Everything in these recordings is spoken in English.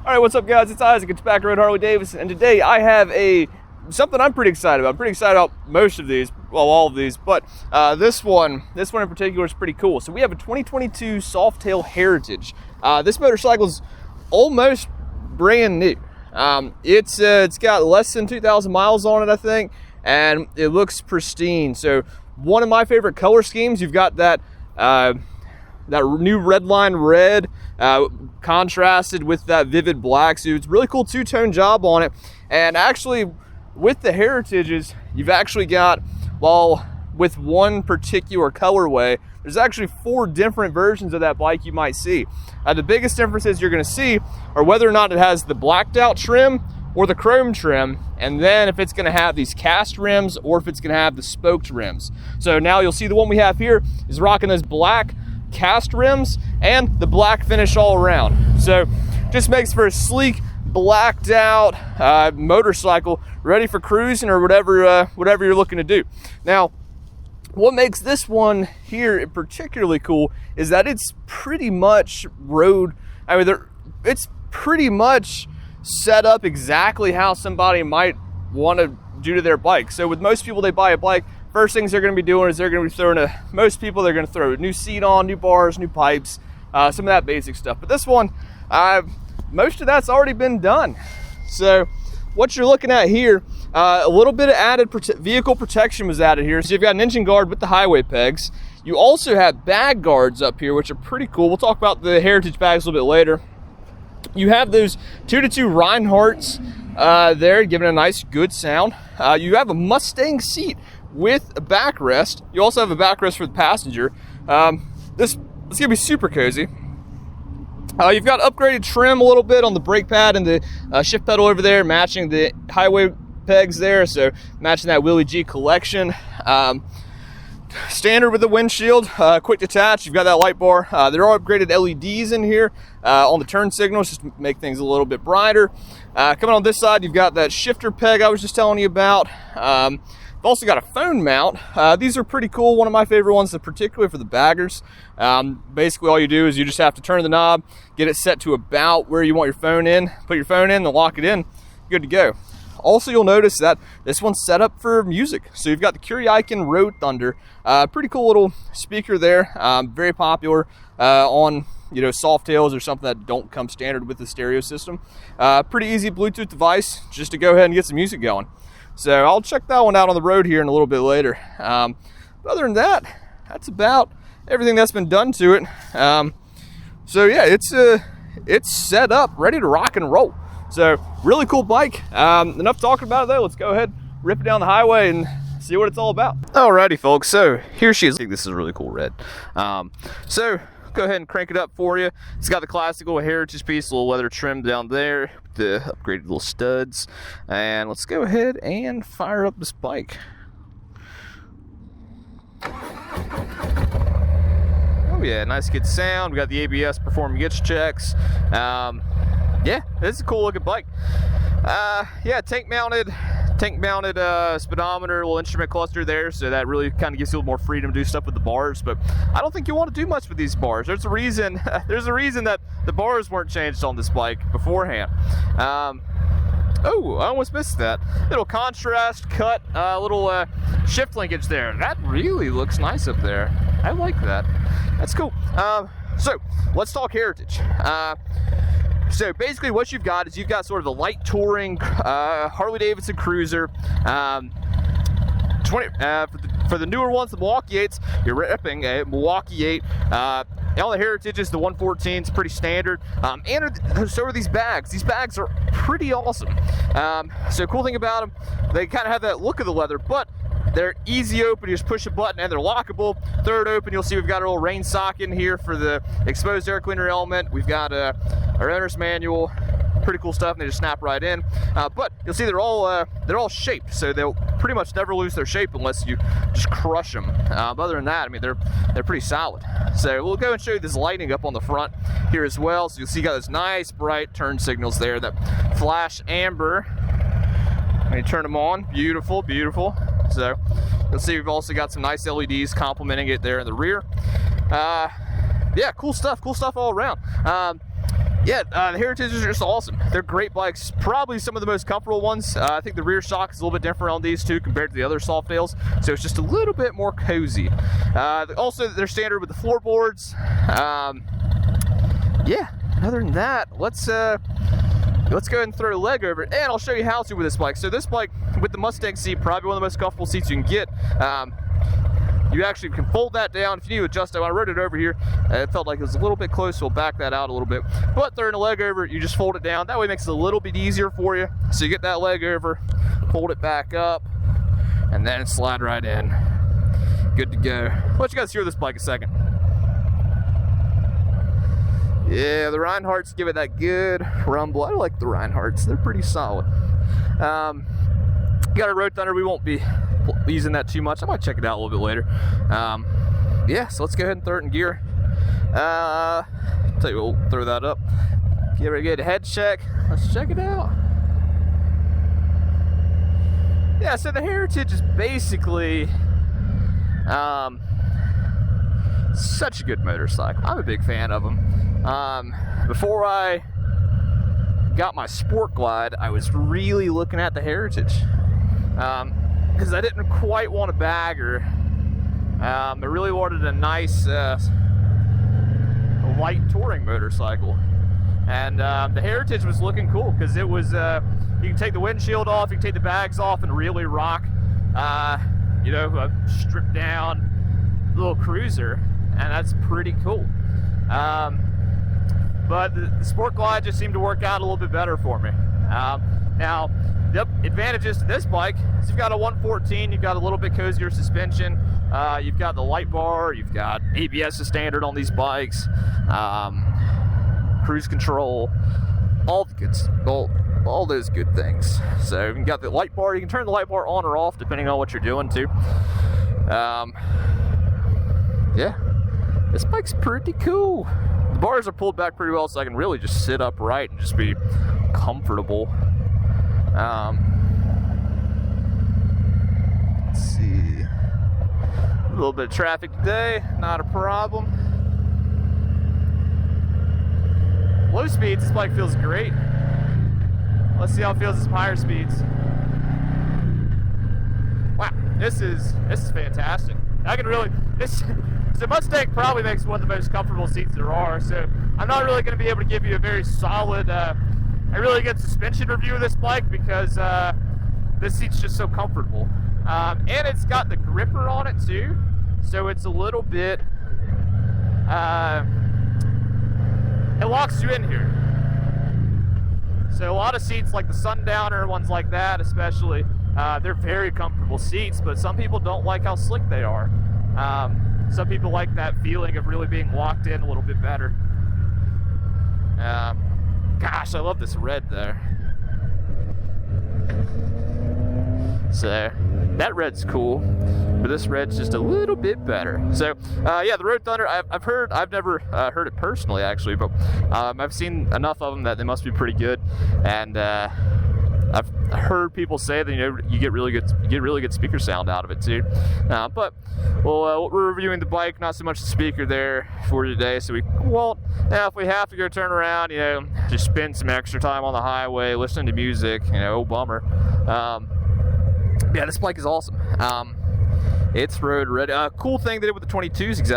All right, what's up, guys? It's Isaac. It's back around Harley-Davidson, and today I have something I'm pretty excited about. I'm pretty excited about most of these, well, all of these, but this one in particular is pretty cool. So we have a 2022 Softail Heritage. This motorcycle is almost brand new. It's got less than 2,000 miles on it, I think, and it looks pristine. So one of my favorite color schemes, you've got that new redline red contrasted with that vivid black. So it's a really cool two-tone job on it. And actually, with the Heritages, you've actually got, well, with one particular colorway, there's actually 4 different versions of that bike you might see. The biggest differences you're going to see are whether or not it has the blacked out trim or the chrome trim, and then if it's going to have these cast rims or if it's going to have the spoked rims. So now you'll see the one we have here is rocking those black cast rims and the black finish all around. So just makes for a sleek, blacked out motorcycle ready for cruising or whatever you're looking to do. Now, what makes this one here particularly cool is that it's pretty much it's pretty much set up exactly how somebody might want to do to their bike. So with most people, they buy a bike, first things they're going to be doing is they're going to be throwing most people, they're going to throw a new seat on, new bars, new pipes, some of that basic stuff. But this one, most of that's already been done. So what you're looking at here, a little bit of added vehicle protection was added here. So you've got an engine guard with the highway pegs. You also have bag guards up here, which are pretty cool. We'll talk about the Heritage bags a little bit later. You have those 2-to-2 Rineharts there, giving a nice, good sound. You have a Mustang seat with a backrest. You also have a backrest for the passenger. This is gonna be super cozy. You've got upgraded trim a little bit on the brake pad and the shift pedal over there, matching the highway pegs there, so matching that Willie G collection. Standard with the windshield, quick detach. You've got that light bar. There are upgraded LEDs in here on the turn signals just to make things a little bit brighter. Coming on this side, you've got that shifter peg I was just telling you about. You've also got a phone mount. These are pretty cool. One of my favorite ones, particularly for the baggers. Basically, all you do is you just have to turn the knob, get it set to about where you want your phone in, put your phone in, and lock it in. Good to go. Also, you'll notice that this one's set up for music. So you've got the Kuriaiken Road Thunder. Pretty cool little speaker there. Very popular on Softails or something that don't come standard with the stereo system. Pretty easy Bluetooth device just to go ahead and get some music going. So I'll check that one out on the road here in a little bit later. But other than that, that's about everything that's been done to it. So yeah, it's set up, ready to rock and roll. So really cool bike. Enough talking about it though. Let's go ahead, rip it down the highway and see what it's all about. Alrighty, folks. So here she is. I think this is a really cool red. So go ahead and crank it up for you. It's got the classic little Heritage piece, a little leather trim down there, the upgraded little studs. And let's go ahead and fire up this bike. Oh yeah, nice good sound. We got the ABS performing its checks. Yeah, this is a cool looking bike. Yeah, tank mounted speedometer, little instrument cluster there, so that really kind of gives you a little more freedom to do stuff with the bars. But I don't think you want to do much with these bars. There's a reason that the bars weren't changed on this bike beforehand. Oh, I almost missed that. Little contrast cut, little shift linkage there. That really looks nice up there. I like that. That's cool. So let's talk Heritage. So basically what you've got is you've got sort of the light touring Harley-Davidson cruiser. For the newer ones, the Milwaukee 8s, you're ripping a Milwaukee 8. All the Heritages, the 114s, pretty standard. And so are these bags. These bags are pretty awesome. So cool thing about them, they kind of have that look of the leather, but they're easy open. You just push a button and they're lockable. Third open, you'll see we've got a little rain sock in here for the exposed air cleaner element. We've got our owner's manual. Pretty cool stuff, and they just snap right in. But you'll see they're all shaped, so they'll pretty much never lose their shape unless you just crush them. But other than that, I mean, they're pretty solid. So we'll go and show you this lighting up on the front here as well. So you'll see you got those nice bright turn signals there that flash amber when you turn them on. Beautiful, beautiful. So you'll see we've also got some nice LEDs complementing it there in the rear. Yeah, cool stuff all around. yeah, the Heritage is just awesome. They're great bikes, probably some of the most comfortable ones. I think the rear shock is a little bit different on these two compared to the other Softails, so it's just a little bit more cozy. Also, they're standard with the floorboards. Yeah, other than that, let's go ahead and throw a leg over it, and I'll show you how to with this bike. So this bike, with the Mustang seat, probably one of the most comfortable seats you can get. You actually can fold that down if you need to adjust it. When I rode it over here, it felt like it was a little bit close, so we'll back that out a little bit. But throwing a leg over, you just fold it down. That way it makes it a little bit easier for you. So you get that leg over, fold it back up, and then slide right in. Good to go. I'll let you guys hear this bike a second. Yeah, the Rineharts give it that good rumble. I like the Rineharts. They're pretty solid. Got a Road Thunder. We won't be using that too much. I might check it out a little bit later. Yeah, so let's go ahead and throw it in gear. Tell you what, we'll throw that up. Give it a good head check. Let's check it out. Yeah, so the Heritage is basically such a good motorcycle. I'm a big fan of them. Before I got my Sport Glide, I was really looking at the Heritage. Because I didn't quite want a bagger. I really wanted a nice light touring motorcycle, and the Heritage was looking cool because it was you can take the windshield off, you can take the bags off, and really rock a stripped down little cruiser, and that's pretty cool. But the Sport Glide just seemed to work out a little bit better for me. Now, the advantages to this bike is you've got a 114, you've got a little bit cozier suspension, you've got the light bar, you've got ABS is standard on these bikes, cruise control, all the good, all those good things. So you've got the light bar, you can turn the light bar on or off depending on what you're doing too. Yeah, this bike's pretty cool. The bars are pulled back pretty well, so I can really just sit upright and just be comfortable. Let's see. A little bit of traffic today, not a problem. Low speeds, this bike feels great. Let's see how it feels at some higher speeds. Wow, this is fantastic. I can really, the Mustang probably makes one of the most comfortable seats there are, so I'm not really going to be able to give you a very solid, a really good suspension review of this bike because this seat's just so comfortable. And it's got the gripper on it too, so it's a little bit, it locks you in here. So a lot of seats like the Sundowner, ones like that especially, they're very comfortable seats, but some people don't like how slick they are. Some people like that feeling of really being locked in a little bit better. Gosh, I love this red there. So that red's cool, but this red's just a little bit better. So yeah, the Road Thunder, I've never heard it personally actually, but I've seen enough of them that they must be pretty good, and I've heard people say that you get really good speaker sound out of it too. But we're reviewing the bike, not so much the speaker there for today, so we won't. Now, if we have to go turn around, just spend some extra time on the highway listening to music, oh bummer. Yeah, this bike is awesome. It's road ready. Cool thing they did with the 22s,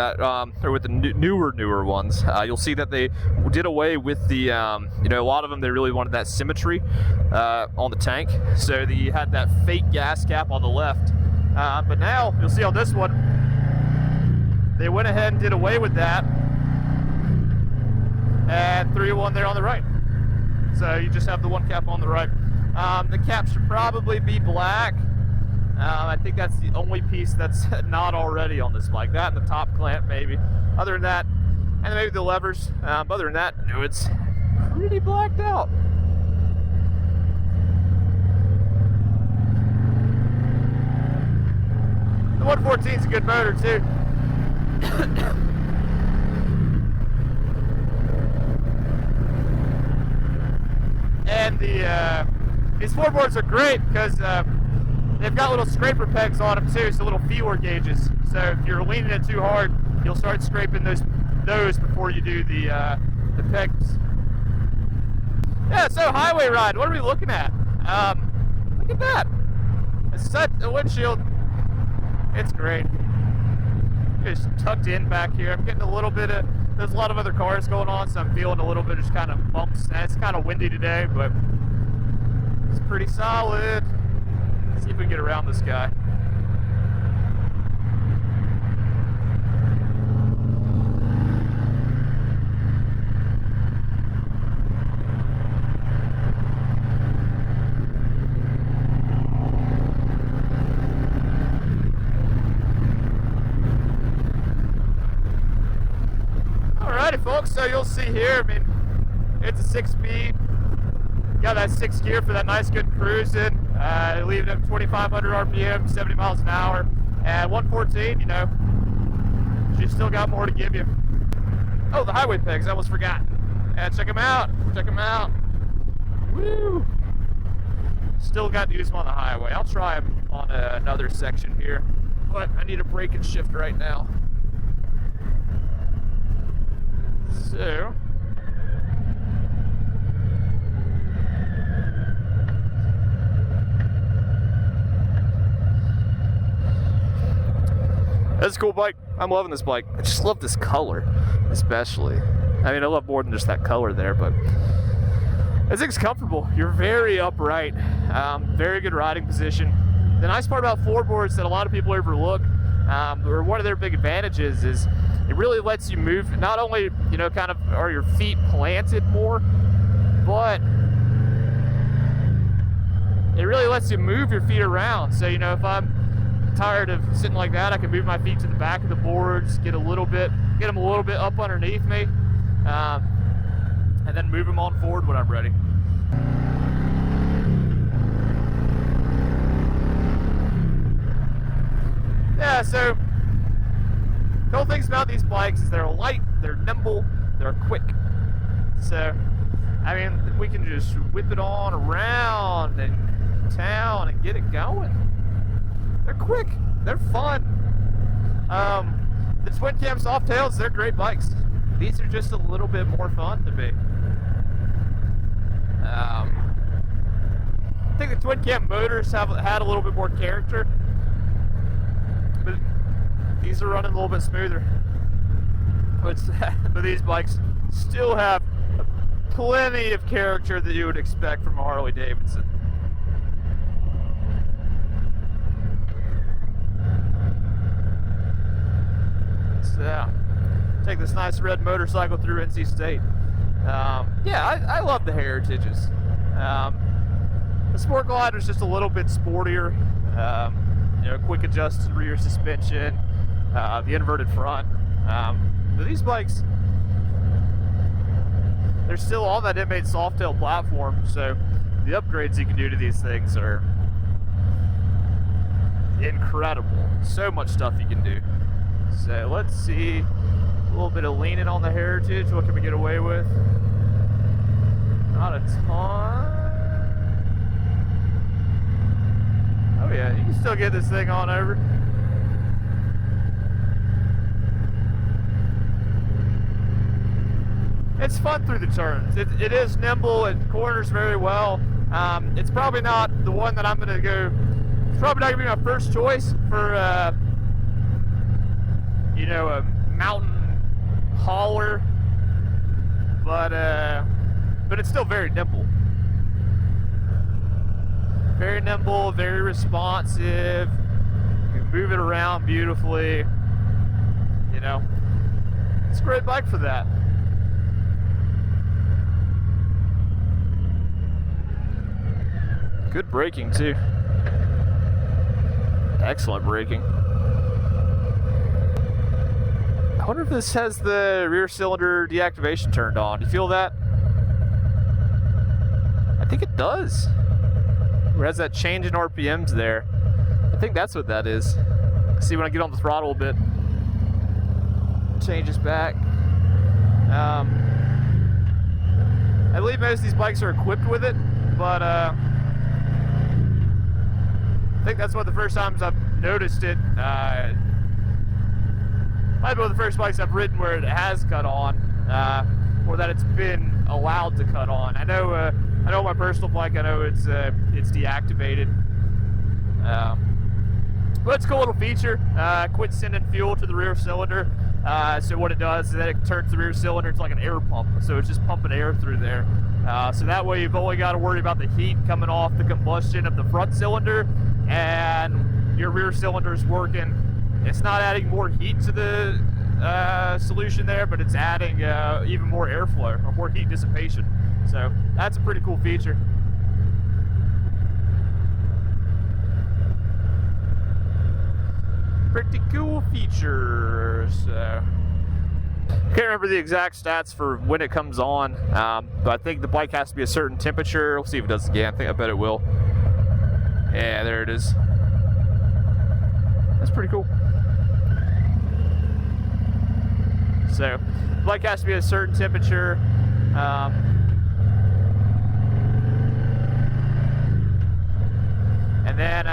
or with the newer ones. You'll see that they did away with the, a lot of them, they really wanted that symmetry on the tank. So you had that fake gas cap on the left. But now, you'll see on this one, they went ahead and did away with that and threw one there on the right. So you just have the one cap on the right. The cap should probably be black. I think that's the only piece that's not already on this bike. That and the top clamp, maybe. Other than that, and then maybe the levers. Other than that, no, it's pretty blacked out. The 114's a good motor too. And these floorboards are great because they've got little scraper pegs on them too, so little feeler gauges. So if you're leaning it too hard, you'll start scraping those before you do the pegs. Yeah, so highway ride, what are we looking at? Look at that. It's such a windshield. It's great. Just tucked in back here. I'm getting a little bit of, there's a lot of other cars going on, so I'm feeling a little bit of just kind of bumps. And it's kind of windy today, but it's pretty solid. Let's see if we can get around this guy. Alrighty folks, so you'll see here, I mean, it's a 6-speed, got that 6th gear for that nice good cruising, leaving them 2,500 RPM, 70 miles an hour, and 114, you know, she's still got more to give you. Oh, the highway pegs, I almost forgot. Yeah, check them out, woo! Still got to use them on the highway. I'll try them on another section here, but I need a brake and shift right now. So, that's a cool bike. I'm loving this bike. I just love this color, especially. I mean, I love more than just that color there, but this thing's comfortable. You're very upright, very good riding position. The nice part about floorboards that a lot of people overlook, or one of their big advantages, is it really lets you move. Not only, you know, kind of are your feet planted more, but it really lets you move your feet around. So, you know, if I'm tired of sitting like that, I can move my feet to the back of the boards, get them a little bit up underneath me, and then move them on forward when I'm ready. Yeah, so cool things about these bikes is they're light, they're nimble, they're quick. So, I mean, we can just whip it on around and town and get it going. They're quick, they're fun. The twin cam Softails, they're great bikes. These are just a little bit more fun to me. I think the twin cam motors have had a little bit more character, but these are running a little bit smoother. But these bikes still have plenty of character that you would expect from a Harley-Davidson. So, take this nice red motorcycle through NC State. Yeah, I love the Heritages. The Sport Glider is just a little bit sportier. You know, quick adjusted rear suspension, the inverted front. But these bikes, they're still on that inmate Softail platform, so the upgrades you can do to these things are incredible. So much stuff you can do. So let's see, a little bit of leaning on the Heritage. What can we get away with? Not a ton. Oh yeah, you can still get this thing on over. It's fun through the turns. It is nimble, it corners very well. It's probably not the one that I'm gonna go, it's probably not gonna be my first choice for you know, a mountain hauler, but it's still very nimble. Very nimble, very responsive. You can move it around beautifully. You know, it's a great bike for that. Good braking too. Excellent braking. I wonder if this has the rear cylinder deactivation turned on. Do you feel that? I think it does. It has that change in RPMs there. I think that's what that is. See when I get on the throttle a bit. Changes back. I believe most of these bikes are equipped with it, but I think that's one of the first times I've noticed it. Might be one of the first bikes I've ridden where it has cut on. or that it's been allowed to cut on. I know my personal bike, I know it's deactivated. But it's a cool little feature. Quit sending fuel to the rear cylinder. So what it does is that it turns the rear cylinder into like an air pump. So it's just pumping air through there. So that way you've only got to worry about the heat coming off the combustion of the front cylinder, and your rear cylinder is working. It's not adding more heat to the solution there, but it's adding even more airflow or more heat dissipation. So that's a pretty cool feature. Pretty cool feature. So can't remember the exact stats for when it comes on, but I think the bike has to be a certain temperature. We'll see if it does again. I bet it will. Yeah, there it is. That's pretty cool. So the bike has to be a certain temperature. And then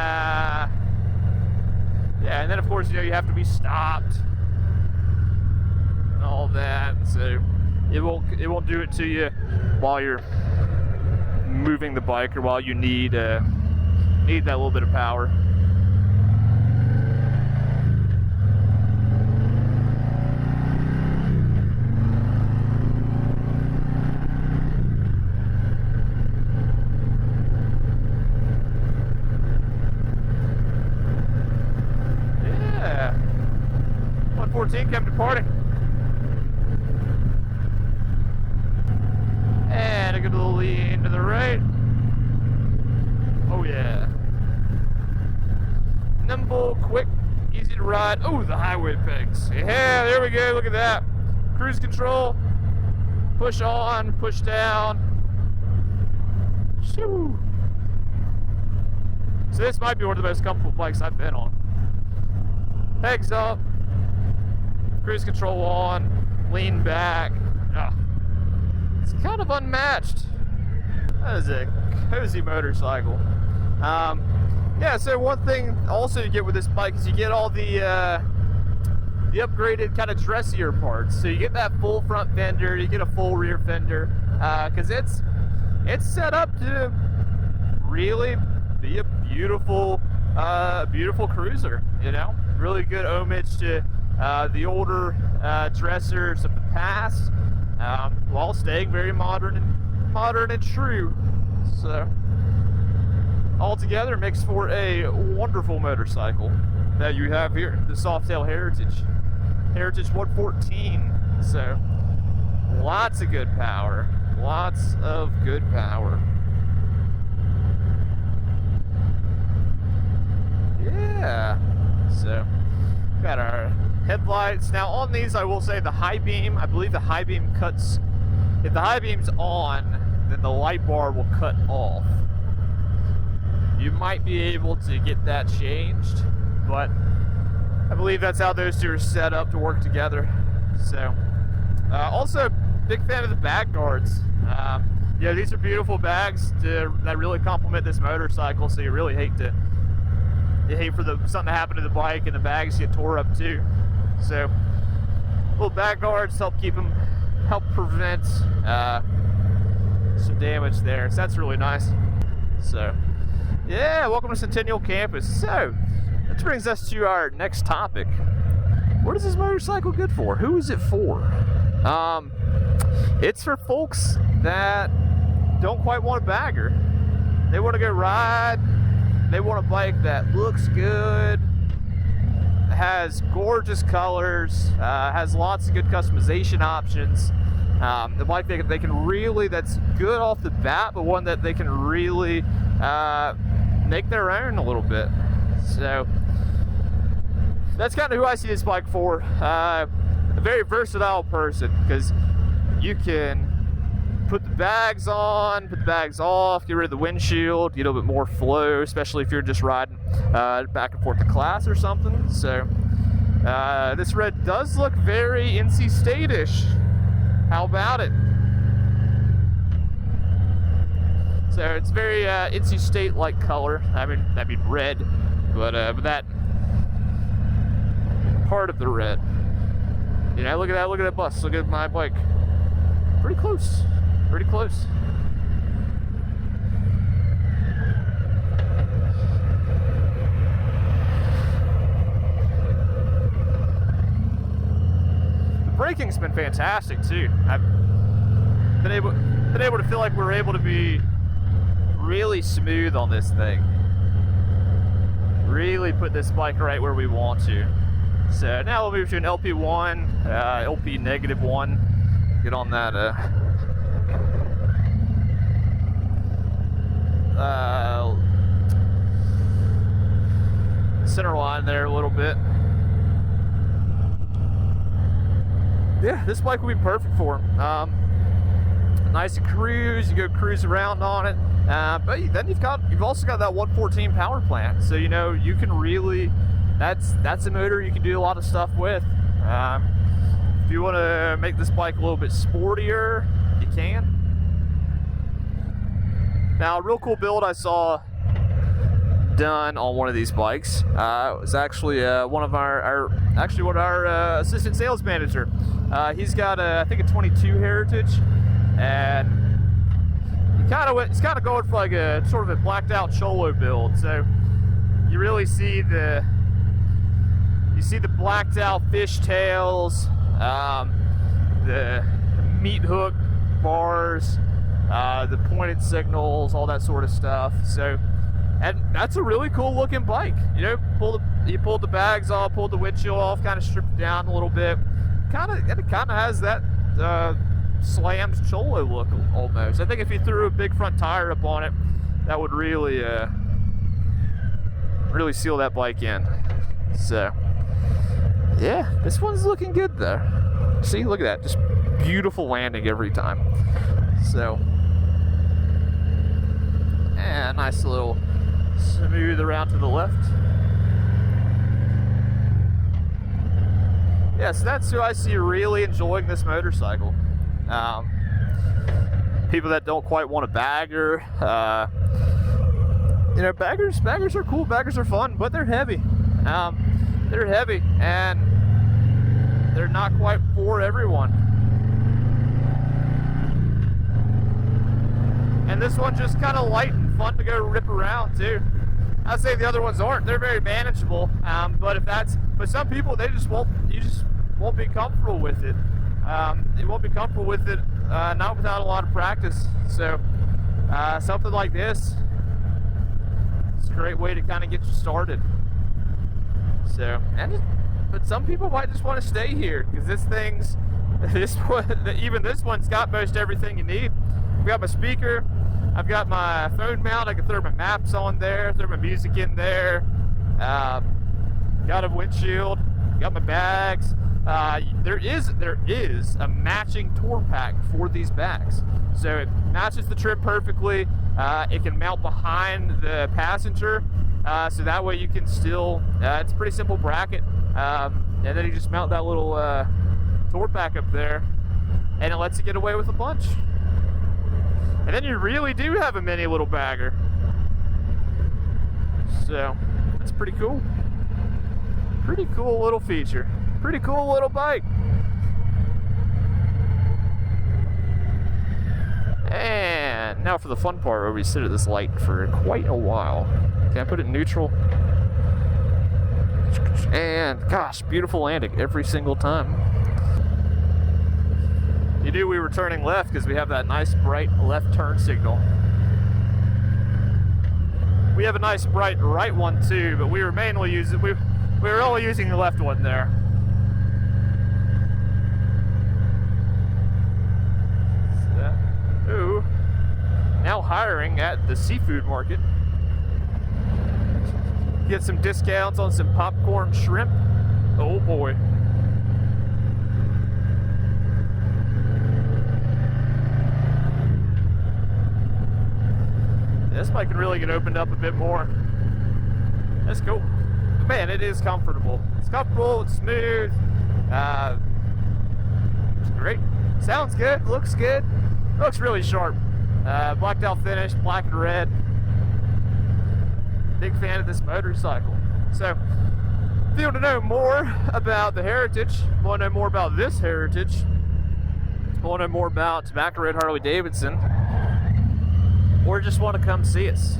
and then of course, you have to be stopped and all that. So it won't do it to you while you're moving the bike or while you need that little bit of power. Yeah, 114 came to party. And a good little lean to the right. Oh yeah. Nimble, quick, easy to ride. Oh, the highway pegs. Yeah, there we go. Look at that. Cruise control. Push on, push down. Shoo. So this might be one of the most comfortable bikes I've been on. Pegs up. Cruise control on. Lean back. Oh, it's kind of unmatched. That is a cozy motorcycle. Yeah, so one thing also you get with this bike is you get all the upgraded kind of dressier parts. So you get that full front fender, you get a full rear fender, because it's set up to really be a beautiful cruiser. Really good homage to the older dressers of the past, while staying very modern and true. So altogether makes for a wonderful motorcycle that you have here, the Softail Heritage 114. So lots of good power. Yeah. So got our headlights. Now on these, I will say the high beam, I believe the high beam cuts, if the high beam's on, then the light bar will cut off. You might be able to get that changed, but I believe that's how those two are set up to work together. So also big fan of the bag guards. These are beautiful bags that really complement this motorcycle, so you really hate for something to happen to the bike and the bags get tore up too. So little back guards help prevent some damage there. So that's really nice. So yeah, welcome to Centennial Campus. So that brings us to our next topic. What is this motorcycle good for? Who is it for? It's for folks that don't quite want a bagger. They want to go ride. They want a bike that looks good, has gorgeous colors, has lots of good customization options. The bike they can really, that's good off the bat, but one that they can really make their own a little bit. So that's kind of who I see this bike for. A very versatile person, because you can put the bags on, put the bags off, get rid of the windshield, get a little bit more flow, especially if you're just riding back and forth to class or something. So this red does look very NC State-ish. How about it? So it's very NC State-like color. I mean red, but that part of the red. Look at that bus. Look at my bike. pretty close. Pretty close. The braking's been fantastic too. I've been able to feel like we're able to be really smooth on this thing. Really put this bike right where we want to. So now we'll move to an LP1, LP -1. Get on that center line there a little bit. Yeah, this bike will be perfect for him. Nice to cruise. You go cruise around on it, but then you've also got that 114 power plant, so you know you can really. That's a motor you can do a lot of stuff with. If you want to make this bike a little bit sportier, you can. Now, a real cool build I saw done on one of these bikes was actually one of our assistant sales manager. He's got I think a 22 Heritage, and he's kind of going for like a sort of a blacked out cholo build. So you really see the blacked out fishtails, the meat hook bars, the pointed signals, all that sort of stuff. So, and that's a really cool looking bike. You know, you pulled the bags off, pulled the windshield off, kind of stripped it down a little bit. It kind of has that slammed cholo look almost. I think if you threw a big front tire up on it, that would really seal that bike in. So, yeah, this one's looking good though. See, look at that, just beautiful landing every time. So, and nice little smooth around to the left. Yeah, so that's who I see really enjoying this motorcycle. People that don't quite want a bagger. You know, baggers are cool. Baggers are fun, but they're heavy. They're heavy, and they're not quite for everyone. And this one's just kind of light and fun to go rip around too. I'd say the other ones aren't. They're very manageable. But some people, you just won't be comfortable with it. You won't be comfortable with it, not without a lot of practice. So something like this, it's a great way to kind of get you started. So, but some people might just want to stay here because even this one's got most everything you need. I've got my speaker, I've got my phone mount, I can throw my maps on there, throw my music in there, got a windshield, got my bags. There is a matching tour pack for these bags, so it matches the trim perfectly. It can mount behind the passenger, so that way you can still. It's a pretty simple bracket, and then you just mount that little tour pack up there, and it lets you get away with a bunch. And then you really do have a mini little bagger. So that's pretty cool. Pretty cool little feature. Pretty cool little bike. And now for the fun part where we sit at this light for quite a while. Can I put it in neutral? And gosh, beautiful landing every single time. You knew we were turning left because we have that nice bright left turn signal. We have a nice bright right one too, but we were mainly using we were only using the left one there. Ooh, now hiring at the seafood market. Get some discounts on some popcorn shrimp. Oh boy. This bike can really get opened up a bit more. That's cool. Man, it is comfortable. It's comfortable, it's smooth. It's great. Sounds good, looks good. Looks really sharp. Blacked out finish, black and red. Big fan of this motorcycle. So, if you want to know more about the Heritage, want to know more about this Heritage, want to know more about Tobacco Road Harley-Davidson, or just want to come see us,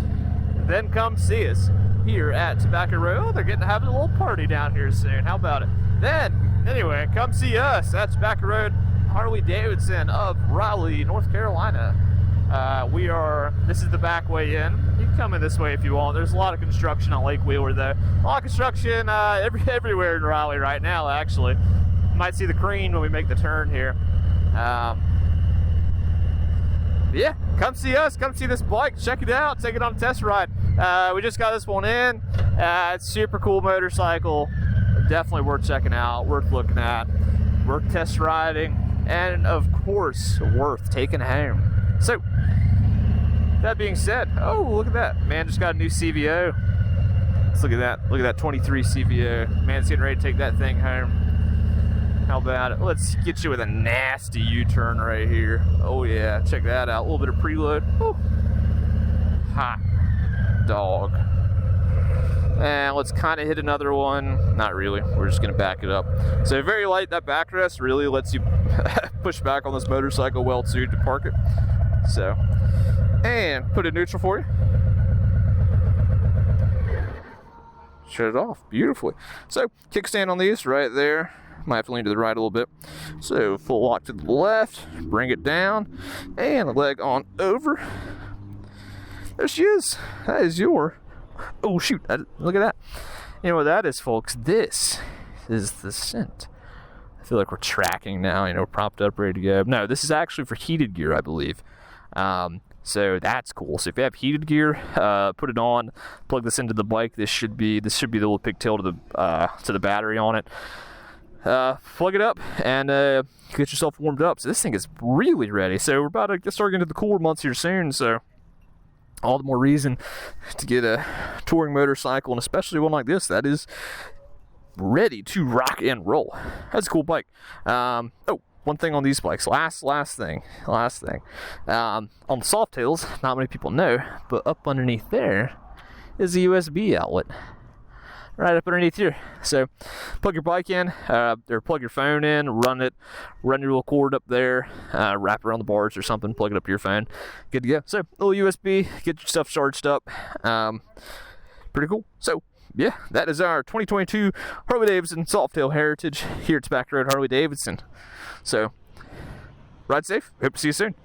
then come see us here at Tobacco Road. Oh, they're getting to have a little party down here soon. How about it? Then, anyway, come see us at Tobacco Road Harley-Davidson of Raleigh, North Carolina. This is the back way in. You can come in this way if you want. There's a lot of construction on Lake Wheeler, though. A lot of construction everywhere in Raleigh right now, actually. You might see the crane when we make the turn here. Yeah, come see us. Come see this bike. Check it out. Take it on a test ride. We just got this one in. It's a super cool motorcycle. Definitely worth checking out, worth looking at, worth test riding, and of course, worth taking home. So, that being said, oh, look at that. Man just got a new CVO. Let's look at that. Look at that 23 CVO. Man's getting ready to take that thing home. How about it? Let's get you with a nasty U-turn right here. Oh, yeah. Check that out. A little bit of preload. Woo. Hot dog. And let's kind of hit another one. Not really. We're just going to back it up. So very light. That backrest really lets you push back on this motorcycle well too to park it. So, and put it neutral for you. Shut it off beautifully. So kickstand on these right there. Might have to lean to the right a little bit. So full lock to the left. Bring it down. And the leg on over. There she is. That is your... Oh, shoot. Look at that. You know what that is, folks? This is the scent. I feel like we're tracking now. You know, we're propped up, ready to go. No, this is actually for heated gear, I believe. So that's cool. So if you have heated gear, put it on. Plug this into the bike. This should be the little pigtail to the battery on it. Plug it up and get yourself warmed up. So this thing is really ready. So we're about to start into the cooler months here soon. So all the more reason to get a touring motorcycle, and especially one like this that is ready to rock and roll. That's a cool bike. Oh, one thing on these bikes. Last thing. On the Softails, not many people know, but up underneath there is a USB outlet. Right up underneath here. So plug your bike in, or plug your phone in, run your little cord up there, wrap it around the bars or something, plug it up to your phone. Good to go. So little USB, get your stuff charged up. Pretty cool. So yeah, that is our 2022 Harley-Davidson Softail Heritage here at Tobacco Road Harley-Davidson. So ride safe. Hope to see you soon.